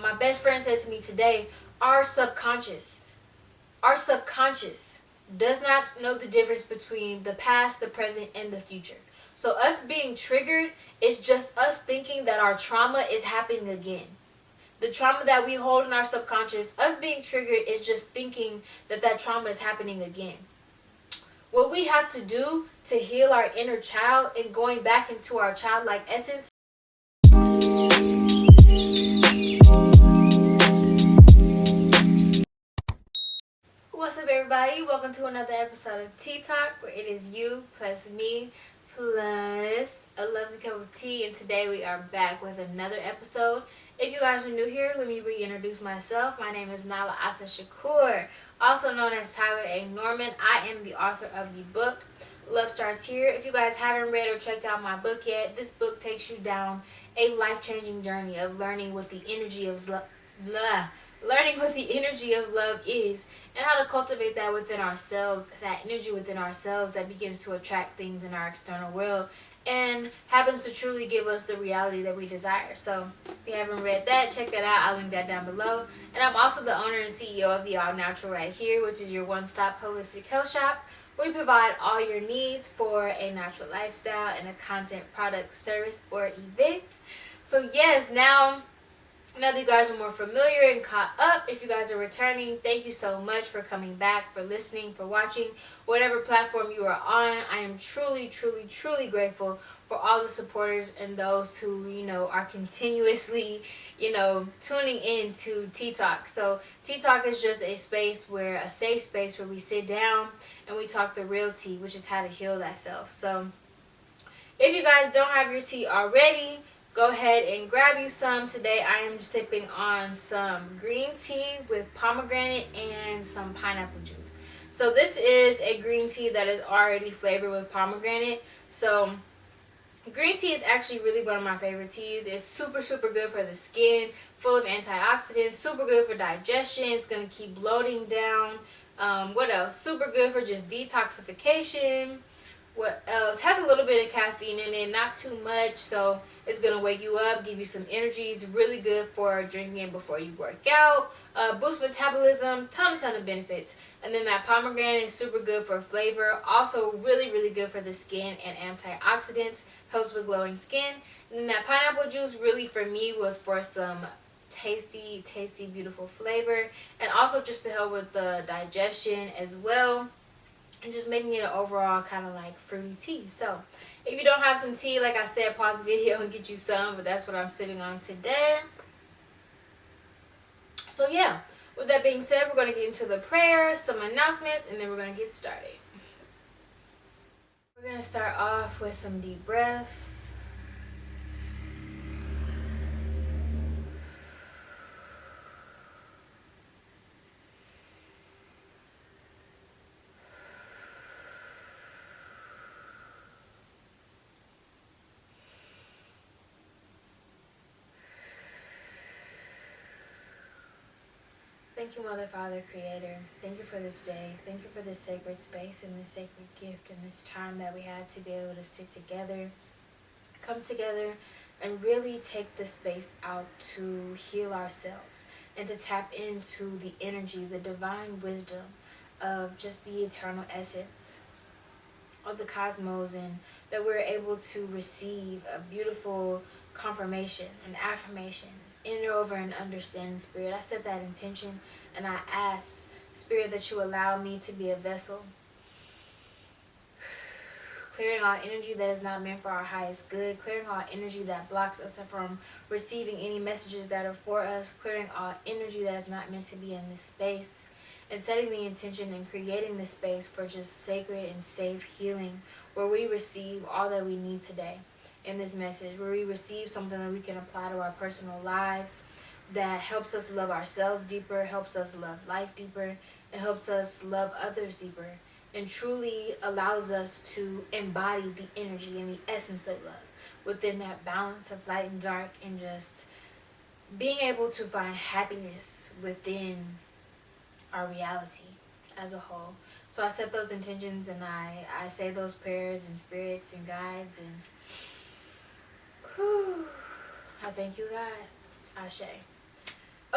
My best friend said to me today, our subconscious does not know the difference between the past, the present, and the future. So us being triggered is just us thinking that our trauma is happening again. The trauma that we hold in our subconscious, us being triggered is just thinking that that trauma is happening again. What we have to do to heal our inner child and going back into our childlike essence. What's up, everybody? Welcome to another episode of TTALK, where it is you plus me plus a lovely cup of tea. And today we are back with another episode. If you guys are new here, let me reintroduce myself. My name is Nala Asa Shakur, also known as Tyler A. Norman. I am the author of the book Love Starts Here. If you guys haven't read or checked out my book yet, this book takes you down a life-changing journey of learning what the energy of love is, and how to cultivate that within ourselves, that energy within ourselves that begins to attract things in our external world and happens to truly give us the reality that we desire. So if you haven't read that, check that out. I'll link that down below. And I'm also the owner and CEO of the All Natural Right Here, which is your one-stop holistic health shop. We provide all your needs for a natural lifestyle and a content, product, service, or event. So yes, now that you guys are more familiar and caught up, if you guys are returning, thank you so much for coming back, for listening, for watching, whatever platform you are on. I am truly, truly, truly grateful for all the supporters and those who, are continuously, tuning in to TTALK. So TTALK is just a safe space where we sit down and we talk the real tea, which is how to heal thyself. So if you guys don't have your tea already, go ahead and grab you some. Today I am sipping on some green tea with pomegranate and some pineapple juice. So this is a green tea that is already flavored with pomegranate. So green tea is actually really one of my favorite teas. It's super, super good for the skin, full of antioxidants, super good for digestion. It's going to keep bloating down. What else? Super good for just detoxification. What else? Has a little bit of caffeine in it, not too much, so it's gonna wake you up, give you some energy. It's really good for drinking it before you work out, boost metabolism, ton of benefits. And then that pomegranate is super good for flavor, also really, really good for the skin and antioxidants, helps with glowing skin. And then that pineapple juice really for me was for some tasty, beautiful flavor, and also just to help with the digestion as well, and just making it an overall kind of like fruity tea. So if you don't have some tea, like I said, pause the video and get you some, but that's what I'm sipping on today. So yeah, with that being said, we're going to get into the prayers, some announcements, and then we're going to get started. We're going to start off with some deep breaths. Thank you, Mother, Father, Creator. Thank you for this day. Thank you for this sacred space and this sacred gift and this time that we had to be able to sit together, come together, and really take the space out to heal ourselves and to tap into the energy, the divine wisdom of just the eternal essence of the cosmos, and that we're able to receive a beautiful confirmation, an affirmation, inner over and understanding. Spirit, I set that intention, and I ask, Spirit, that you allow me to be a vessel, clearing all energy that is not meant for our highest good, clearing all energy that blocks us from receiving any messages that are for us, clearing all energy that is not meant to be in this space, and setting the intention and creating the space for just sacred and safe healing, where we receive all that we need today in this message, where we receive something that we can apply to our personal lives, that helps us love ourselves deeper, helps us love life deeper, and helps us love others deeper, and truly allows us to embody the energy and the essence of love within that balance of light and dark, and just being able to find happiness within our reality as a whole. So I set those intentions, and I say those prayers and spirits and guides, and I thank you, God. Ashe.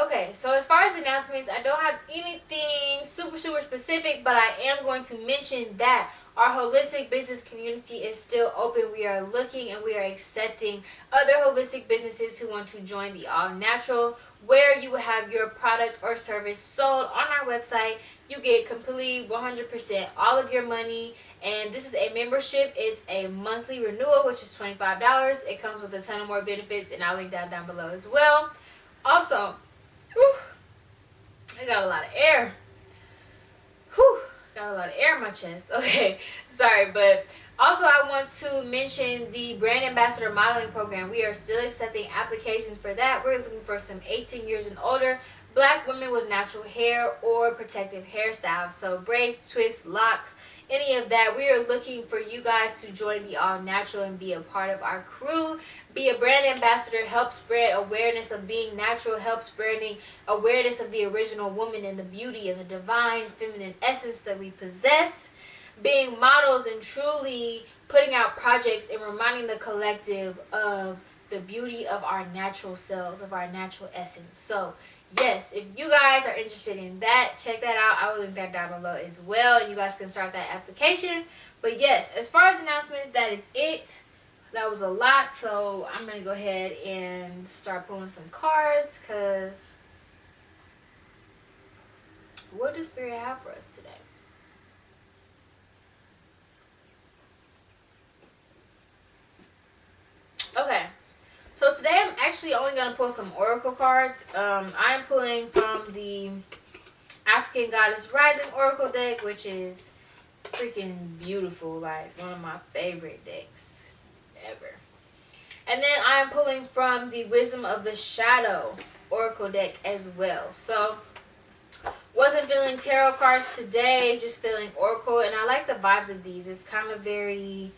Okay, so as far as announcements, I don't have anything super specific, but I am going to mention that our holistic business community is still open. We are looking and we are accepting other holistic businesses who want to join the All Natural, where you will have your product or service sold on our website. You get completely 100% all of your money, and this is a membership. It's a monthly renewal, which is $25. It comes with a ton of more benefits, and I'll link that down below as well. Also, whew, I got a lot of air. Whew, got a lot of air in my chest. Okay, sorry, but also I want to mention the brand ambassador modeling program. We are still accepting applications for that. We're looking for some 18 years and older Black women with natural hair or protective hairstyles. So braids, twists, locks, any of that. We are looking for you guys to join the All Natural and be a part of our crew. Be a brand ambassador, help spread awareness of being natural, help spreading awareness of the original woman and the beauty and the divine feminine essence that we possess. Being models and truly putting out projects and reminding the collective of the beauty of our natural selves, of our natural essence. So yes, if you guys are interested in that, check that out. I will link that down below as well, and you guys can start that application. But yes, as far as announcements, that is it. That was a lot, so I'm going to go ahead and start pulling some cards, because what does Spirit have for us today? Okay, so today I'm actually only going to pull some oracle cards. I'm pulling from the African Goddess Rising Oracle deck, which is freaking beautiful, like one of my favorite decks ever. And then I am pulling from the Wisdom of the Shadow Oracle deck as well. So wasn't feeling tarot cards today, just feeling Oracle, and I like the vibes of these. It's kind of very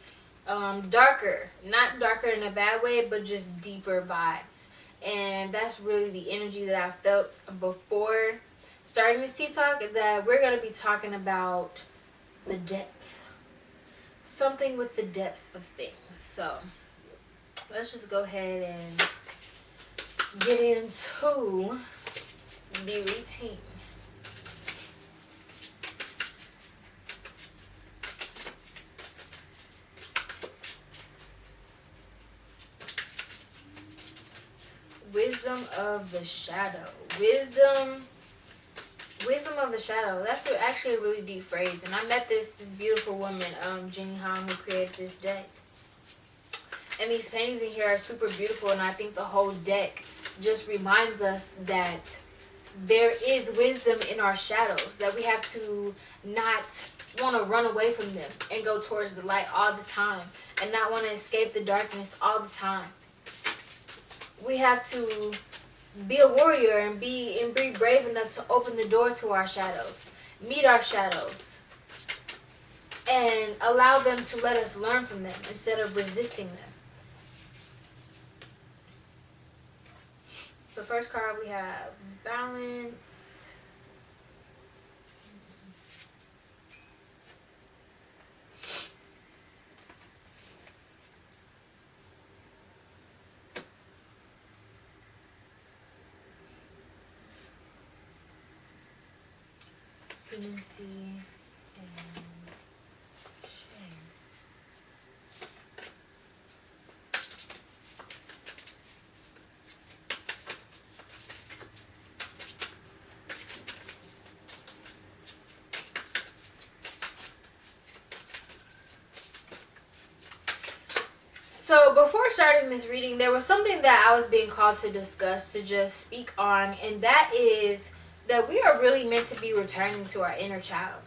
darker, not darker in a bad way, but just deeper vibes. And that's really the energy that I felt before starting this tea talk, that we're going to be talking about the depth, something with the depths of things. So let's just go ahead and get into the routine. Wisdom of the Shadow. Wisdom of the Shadow. That's actually a really deep phrase. And I met this beautiful woman, Jenny Han, who created this deck. And these paintings in here are super beautiful, and I think the whole deck just reminds us that there is wisdom in our shadows, that we have to not want to run away from them and go towards the light all the time, and not want to escape the darkness all the time. We have to be a warrior and be brave enough to open the door to our shadows, meet our shadows, and allow them to let us learn from them instead of resisting them. So first card we have Balance. Dependency and shame. So before starting this reading, there was something that I was being called to discuss, to just speak on, and that is that we are really meant to be returning to our inner child.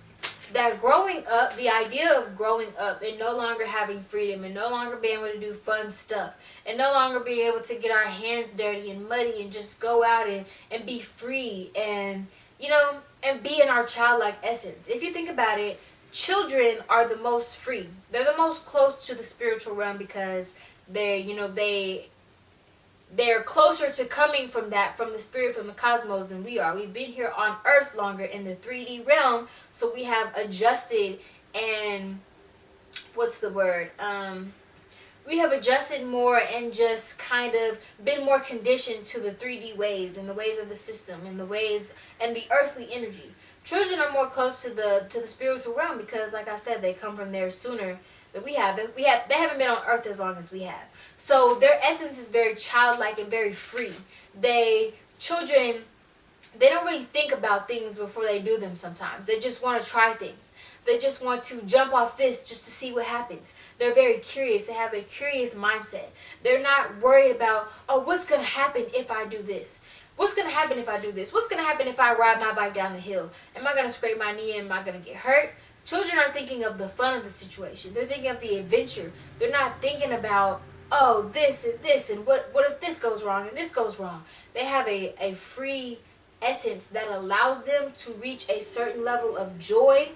That growing up, the idea of growing up and no longer having freedom and no longer being able to do fun stuff and no longer being able to get our hands dirty and muddy and just go out and be free and, you know, and be in our childlike essence. If you think about it, children are the most free. They're the most close to the spiritual realm because they're, you know, they're closer to coming from that, from the spirit, from the cosmos than we are. We've been here on earth longer in the 3D realm, so we have adjusted and, what's the word? we have adjusted more and just kind of been more conditioned to the 3D ways and the ways of the system and the ways and the earthly energy. Children are more close to the spiritual realm because, like I said, they come from there sooner than we have. They haven't been on earth as long as we have. So their essence is very childlike and very free. Children, they don't really think about things before they do them sometimes. They just want to try things. They just want to jump off this just to see what happens. They're very curious. They have a curious mindset. They're not worried about, oh, what's going to happen if I do this? What's going to happen if I do this? What's going to happen if I ride my bike down the hill? Am I going to scrape my knee? Am I going to get hurt? Children are thinking of the fun of the situation. They're thinking of the adventure. They're not thinking about, oh, this, and what if this goes wrong and this goes wrong? They have a free essence that allows them to reach a certain level of joy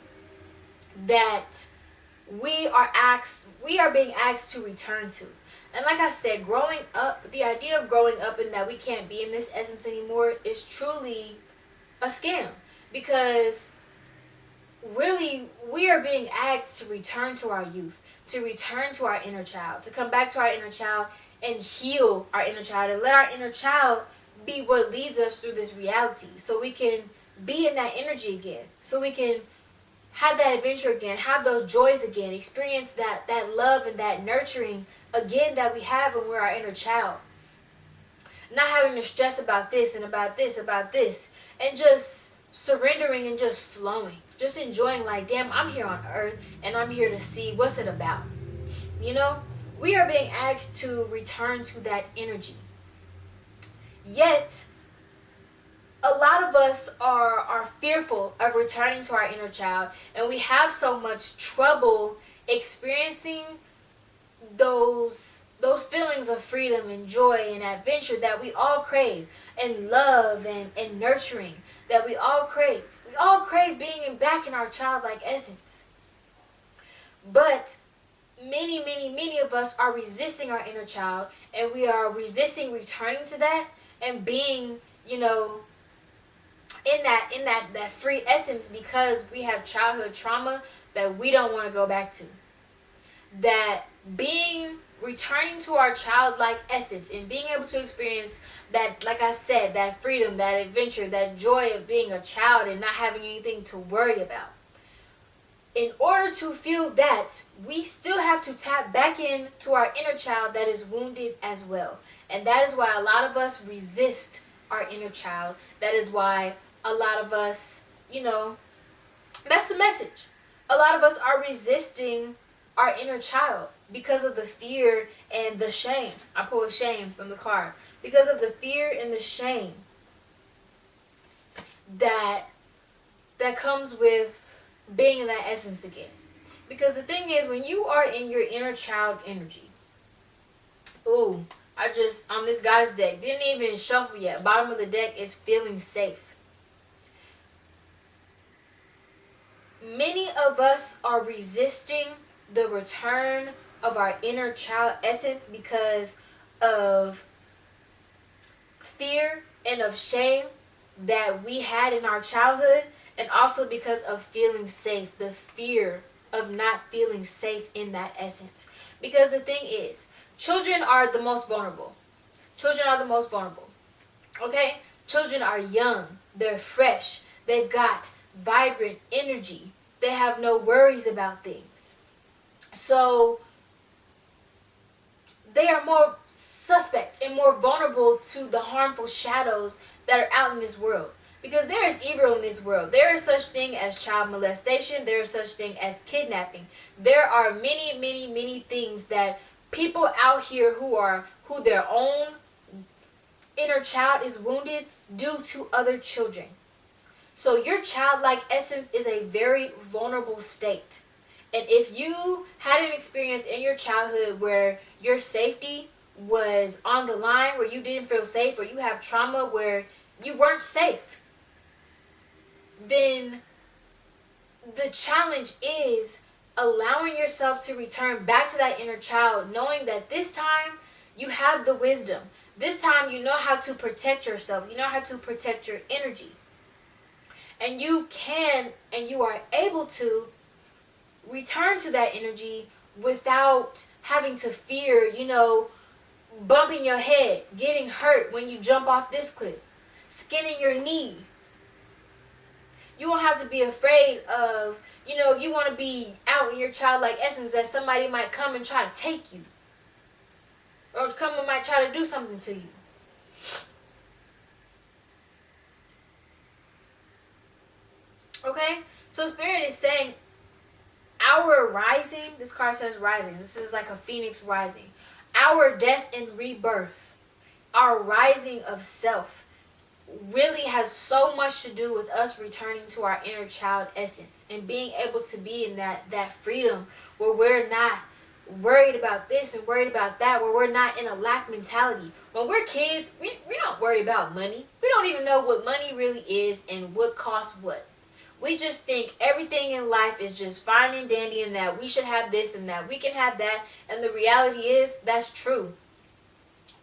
that we are being asked to return to. And like I said, growing up, the idea of growing up and that we can't be in this essence anymore is truly a scam, because really we are being asked to return to our youth, to return to our inner child, to come back to our inner child and heal our inner child and let our inner child be what leads us through this reality, so we can be in that energy again, so we can have that adventure again, have those joys again, experience that love and that nurturing again that we have when we're our inner child. Not having to stress about this and about this, and just surrendering and just flowing, just enjoying, like, damn, I'm here on earth and I'm here to see what's it about. You know, we are being asked to return to that energy. Yet, a lot of us are fearful of returning to our inner child, and we have so much trouble experiencing those feelings of freedom and joy and adventure that we all crave, and love and nurturing that we all crave. We all crave being back in our childlike essence. But many of us are resisting our inner child, and we are resisting returning to that and being, in that free essence, because we have childhood trauma that we don't want to go back to. That returning to our childlike essence and being able to experience that, like I said, that freedom, that adventure, that joy of being a child and not having anything to worry about. In order to feel that, we still have to tap back into our inner child that is wounded as well. And that is why a lot of us resist our inner child. That is why a lot of us, that's the message. A lot of us are resisting our inner child because of the fear and the shame. I pulled shame from the card. Because of the fear and the shame that comes with being in that essence again. Because the thing is, when you are in your inner child energy, on this goddess deck, didn't even shuffle yet. Bottom of the deck is feeling safe. Many of us are resisting the return of our inner child essence because of fear and of shame that we had in our childhood, and also because of feeling safe, the fear of not feeling safe in that essence. Because the thing is, children are the most vulnerable. Children are the most vulnerable. Okay? Children are young. They're fresh. They've got vibrant energy. They have no worries about things. So they are more suspect and more vulnerable to the harmful shadows that are out in this world. Because there is evil in this world. There is such thing as child molestation. There is such thing as kidnapping. There are many things that people out here who their own inner child is wounded do to other children. So your childlike essence is a very vulnerable state. And if you had an experience in your childhood where your safety was on the line, where you didn't feel safe, or you have trauma where you weren't safe, then the challenge is allowing yourself to return back to that inner child, knowing that this time you have the wisdom. This time you know how to protect yourself. You know how to protect your energy. And you can, and you are able to return to that energy without having to fear, bumping your head, getting hurt when you jump off this cliff, skinning your knee. You won't have to be afraid of, if you want to be out in your childlike essence, that somebody might come and try to take you. Or come and might try to do something to you. Okay? So Spirit is saying, our rising, this card says rising. This is like a phoenix rising. Our death and rebirth, our rising of self, really has so much to do with us returning to our inner child essence and being able to be in that freedom where we're not worried about this and worried about that, where we're not in a lack mentality. When we're kids, we don't worry about money. We don't even know what money really is and what costs what. We just think everything in life is just fine and dandy and that we should have this and that we can have that. And the reality is, that's true.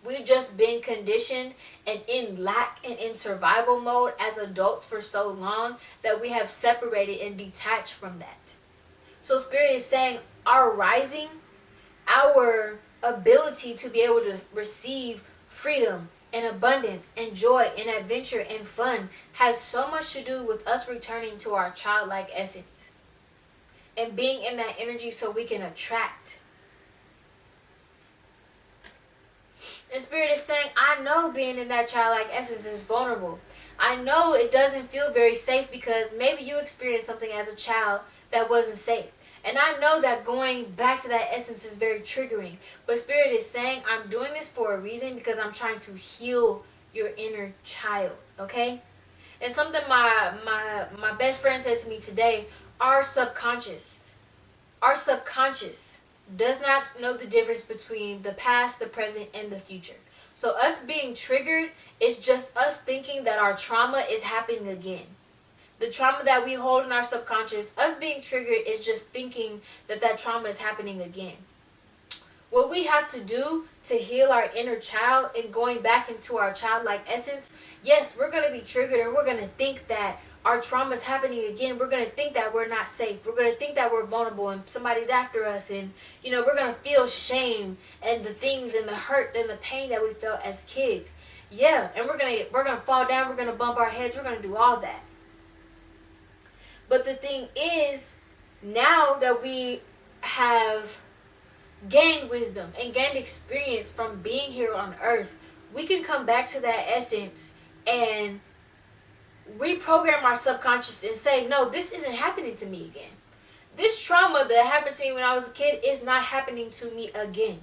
We've just been conditioned and in lack and in survival mode as adults for so long that we have separated and detached from that. So Spirit is saying our rising, our ability to be able to receive freedom and abundance and joy and adventure and fun has so much to do with us returning to our childlike essence and being in that energy so we can attract. And Spirit is saying, I know being in that childlike essence is vulnerable. I know it doesn't feel very safe because maybe you experienced something as a child that wasn't safe. And I know that going back to that essence is very triggering. But Spirit is saying, I'm doing this for a reason because I'm trying to heal your inner child. Okay? And something my best friend said to me today, our subconscious does not know the difference between the past, the present, and the future. So us being triggered is just us thinking that our trauma is happening again. The trauma that we hold in our subconscious, us being triggered is just thinking that trauma is happening again. What we have to do to heal our inner child and going back into our childlike essence, yes, we're going to be triggered and we're going to think that our trauma is happening again. We're going to think that we're not safe. We're going to think that we're vulnerable and somebody's after us. And, we're going to feel shame and the things and the hurt and the pain that we felt as kids. Yeah, and we're going to fall down. We're going to bump our heads. We're going to do all that. But the thing is, now that we have gained wisdom and gained experience from being here on earth, we can come back to that essence and reprogram our subconscious and say, no, this isn't happening to me again. This trauma that happened to me when I was a kid is not happening to me again.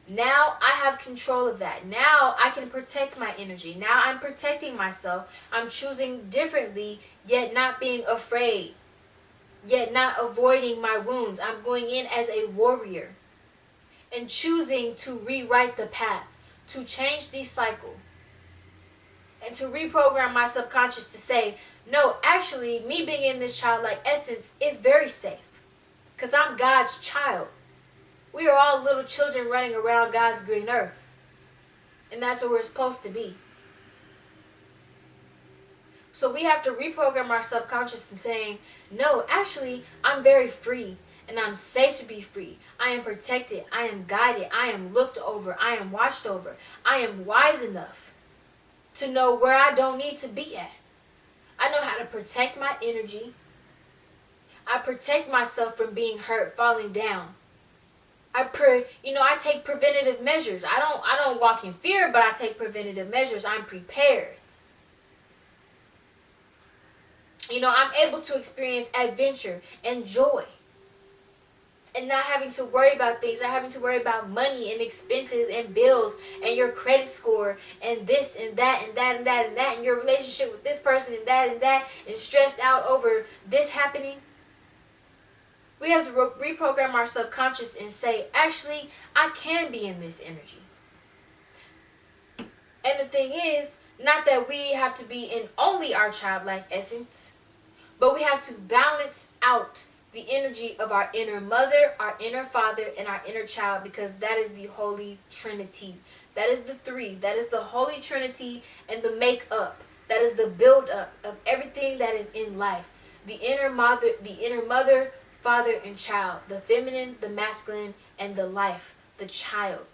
Now I have control of that. Now I can protect my energy. Now I'm protecting myself. I'm choosing differently, yet not being afraid, yet not avoiding my wounds. I'm going in as a warrior and choosing to rewrite the path, to change the cycle, and to reprogram my subconscious to say, no, actually, me being in this childlike essence is very safe because I'm God's child. We are all little children running around God's green earth. And that's where we're supposed to be. So we have to reprogram our subconscious to saying, no, actually, I'm very free. And I'm safe to be free. I am protected. I am guided. I am looked over. I am watched over. I am wise enough to know where I don't need to be at. I know how to protect my energy. I protect myself from being hurt, falling down. I take preventative measures. I don't walk in fear, but I take preventative measures. I'm prepared. I'm able to experience adventure and joy. And not having to worry about things, not having to worry about money and expenses and bills and your credit score and this and that and that and that and that and your relationship with this person and that and stressed out over this happening. We have to reprogram our subconscious and say, actually, I can be in this energy. And the thing is, not that we have to be in only our childlike essence, but we have to balance out the energy of our inner mother, our inner father, and our inner child, because that is the Holy Trinity. That is the three. That is the Holy Trinity and the make-up. That is the build-up of everything that is in life. The inner mother, father and child, the feminine, the masculine, and the life, the child.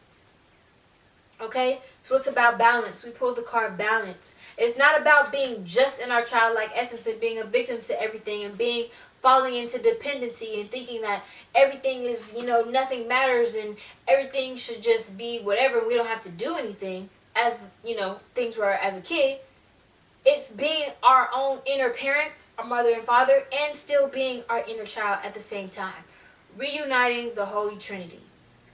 Okay, so it's about balance. We pulled the card balance. It's not about being just in our childlike essence and being a victim to everything and being falling into dependency and thinking that everything is, nothing matters and everything should just be whatever and we don't have to do anything as, things were as a kid. It's being our own inner parents, our mother and father, and still being our inner child at the same time. Reuniting the Holy Trinity.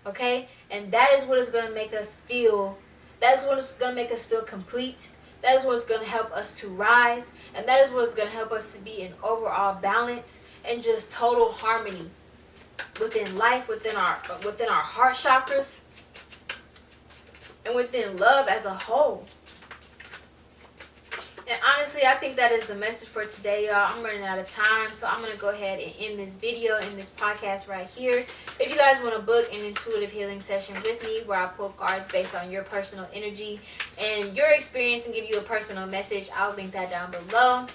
Okay? And that is what is going to make us feel, that is what is going to make us feel complete. That is what's going to help us to rise. And that is what's going to help us to be in overall balance and just total harmony within life, within our heart chakras, and within love as a whole. And honestly, I think that is the message for today, y'all. I'm running out of time, so I'm going to go ahead and end this video and this podcast right here. If you guys want to book an intuitive healing session with me where I pull cards based on your personal energy and your experience and give you a personal message, I'll link that down below.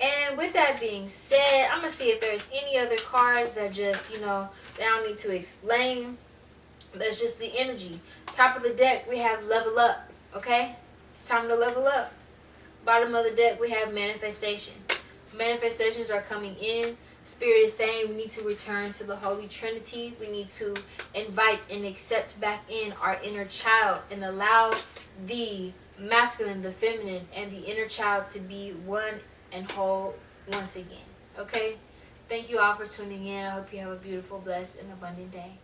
And with that being said, I'm going to see if there's any other cards that just, that I don't need to explain. That's just the energy. Top of the deck, we have level up, okay? It's time to level up. Bottom of the deck, we have manifestation. Manifestations are coming in. Spirit is saying we need to return to the Holy Trinity. We need to invite and accept back in our inner child and allow the masculine, the feminine, and the inner child to be one and whole once again. Okay? Thank you all for tuning in. I hope you have a beautiful, blessed, and abundant day.